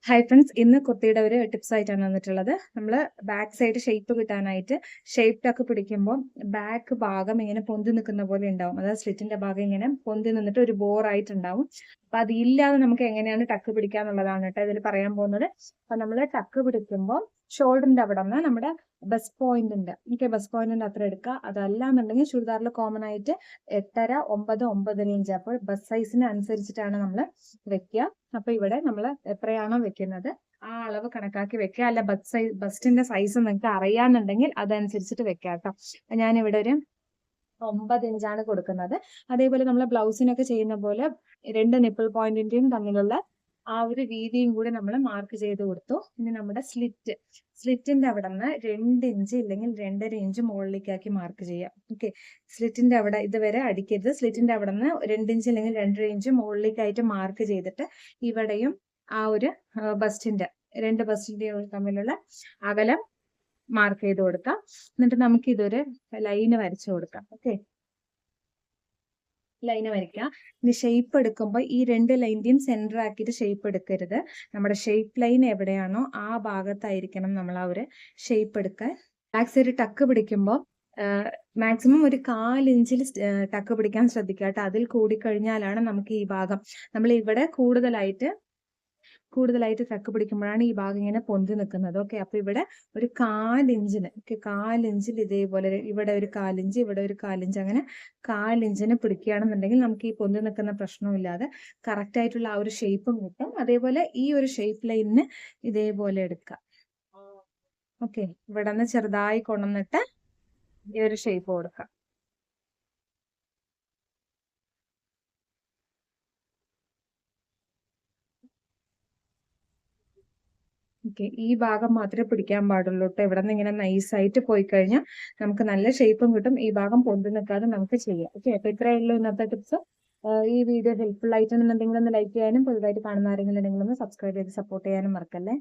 Hi friends, ഇന്ന് കുർത്തിയുടെ ഒരു tips ആയിട്ടാണ് വന്നിട്ടുള്ളത്. നമ്മൾ ബാക്ക് സൈഡ് ഷേപ്പ് കിട്ടാനായിട്ട് ഷേപ്പ് ടക്ക് പിടിക്കുമ്പോൾ ബാക്ക് ഭാഗം ഇങ്ങനെ പൊന്തി നിൽക്കുന്ന പോലെ ഉണ്ടാവും. അതായത് സ്ലിറ്റിന്റെ ഭാഗം ഇങ്ങനെ പൊന്തി നിന്നിട്ട് ഒരു ബോർ ആയിട്ടുണ്ടാവും. അപ്പൊ അതില്ലാതെ നമുക്ക് എങ്ങനെയാണ് ടക്ക് പിടിക്കുക എന്നുള്ളതാണ് കേട്ടോ ഇതിൽ പറയാൻ പോകുന്നത്. അപ്പൊ നമ്മൾ ടക്ക് പിടിക്കുമ്പോൾ ഷോൾഡറിന്റെ അവിടെ നിന്ന് നമ്മുടെ ബസ് പോയിന്റിന്റെ ബസ് പോയിന്റിന്റെ അത്ര എടുക്കുക. അതല്ല എന്നുണ്ടെങ്കിൽ ചുരിദാറിൽ കോമൺ ആയിട്ട് 8.5, 9, 9 ഇഞ്ച്. അപ്പോൾ ബസ് സൈസിന് അനുസരിച്ചിട്ടാണ് നമ്മൾ വെക്കുക. അപ്പൊ ഇവിടെ നമ്മൾ എത്രയാണോ വെക്കുന്നത് ആ അളവ് കണക്കാക്കി വെക്കുക. അല്ല ബസ്റ്റിന്റെ സൈസ് നിങ്ങൾക്ക് അറിയാന്നുണ്ടെങ്കിൽ അതനുസരിച്ചിട്ട് വെക്കുക കേട്ടോ. ഞാനിവിടെ ഒരു 9 ഇഞ്ചാണ് കൊടുക്കുന്നത്. അതേപോലെ നമ്മൾ ബ്ലൗസിനൊക്കെ ചെയ്യുന്ന പോലെ 2 നിപ്പിൾ പോയിന്റിന്റെയും തമ്മിലുള്ള ആ ഒരു വീതിയും കൂടി നമ്മൾ മാർക്ക് ചെയ്ത് കൊടുത്തു. ഇനി നമ്മുടെ സ്ലിറ്റിന്റെ അവിടെ നിന്ന് 2 ഇഞ്ച് ഇല്ലെങ്കിൽ 2.5 ഇഞ്ച് മുകളിലേക്കാക്കി മാർക്ക് ചെയ്യാം. ഓക്കെ, സ്ലിറ്റിന്റെ അവിടെ ഇതുവരെ അടിക്കരുത്. സ്ലിറ്റിന്റെ അവിടെ നിന്ന് 2 ഇഞ്ച് അല്ലെങ്കിൽ 2.5 ഇഞ്ച് മുകളിലേക്കായിട്ട് മാർക്ക് ചെയ്തിട്ട് ഇവിടെയും ആ ഒരു രണ്ട് ബസ്റ്റിന്റെയും തമ്മിലുള്ള അകലം മാർക്ക് ചെയ്ത് കൊടുക്കാം. എന്നിട്ട് നമുക്ക് ഇതൊരു ലൈന് വരച്ചു കൊടുക്കാം. ഓക്കെ, ലൈന് വരയ്ക്കുക. ഇനി ഷേപ്പ് എടുക്കുമ്പോൾ ഈ 2 ലൈൻ്റെയും സെന്റർ ആക്കിയിട്ട് ഷേപ്പ് എടുക്കരുത്. നമ്മുടെ ഷേപ്പ് ലൈൻ എവിടെയാണോ ആ ഭാഗത്തായിരിക്കണം നമ്മൾ ആ ഒരു ഷേപ്പ് എടുക്കാൻ. ബാക്ക് സൈഡ് ടക്ക് പിടിക്കുമ്പോൾ മാക്സിമം ഒരു 1/4 ഇഞ്ചിൽ ടക്ക് പിടിക്കാൻ ശ്രദ്ധിക്കുക കേട്ടോ. അതിൽ കൂടിക്കഴിഞ്ഞാലാണ് നമുക്ക് ഈ ഭാഗം നമ്മൾ ഇവിടെ കൂടുതലായിട്ട് ടക്ക് പിടിക്കുമ്പോഴാണ് ഈ ഭാഗം ഇങ്ങനെ പൊന്തി നിൽക്കുന്നത്. ഓക്കെ, അപ്പൊ ഇവിടെ ഒരു 1/4 ഇഞ്ചിന് 1/4 ഇഞ്ചിൽ ഇതേപോലെ ഇവിടെ ഒരു 1/4 ഇഞ്ച്, ഇവിടെ ഒരു 1/4 ഇഞ്ച്, അങ്ങനെ 1/4 ഇഞ്ചിന് പിടിക്കുകയാണെന്നുണ്ടെങ്കിൽ നമുക്ക് ഈ പൊന്തി നിൽക്കുന്ന പ്രശ്നമില്ലാതെ കറക്റ്റ് ആയിട്ടുള്ള ആ ഒരു ഷേപ്പും കിട്ടും. അതേപോലെ ഈ ഒരു ഷേപ്പ് ലൈനിന് ഇതേപോലെ എടുക്കാം. ഓക്കെ, ഇവിടെ നിന്ന് ചെറുതായി കൊണ്ടുവന്നിട്ട് ഈ ഒരു ഷേപ്പ് കൊടുക്കാം. ഓക്കെ, ഈ ഭാഗം മാത്രമേ പിടിക്കാൻ പാടുള്ളൂ കേട്ടോ. ഇവിടെ നിന്ന് ഇങ്ങനെ നൈസായിട്ട് പോയി കഴിഞ്ഞാൽ നമുക്ക് നല്ല ഷേപ്പും കിട്ടും. ഈ ഭാഗം പൊന്തി നിൽക്കാതെ നമുക്ക് ചെയ്യാം. ഓക്കെ, അപ്പൊ ഇത്രയേ ഉള്ളൂ ഇന്നത്തെ ടിപ്സ്. ഈ വീഡിയോ ഹെൽപ്ഫുൾ ആയിട്ടുണ്ടെന്നുണ്ടെങ്കിൽ ഒന്ന് ലൈക്ക് ചെയ്യാനും പുതുതായിട്ട് കാണുന്ന ആരെങ്കിലും ഉണ്ടെങ്കിൽ ഒന്ന് സബ്സ്ക്രൈബ് ചെയ്ത് സപ്പോർട്ട് ചെയ്യാനും മറക്കല്ലേ.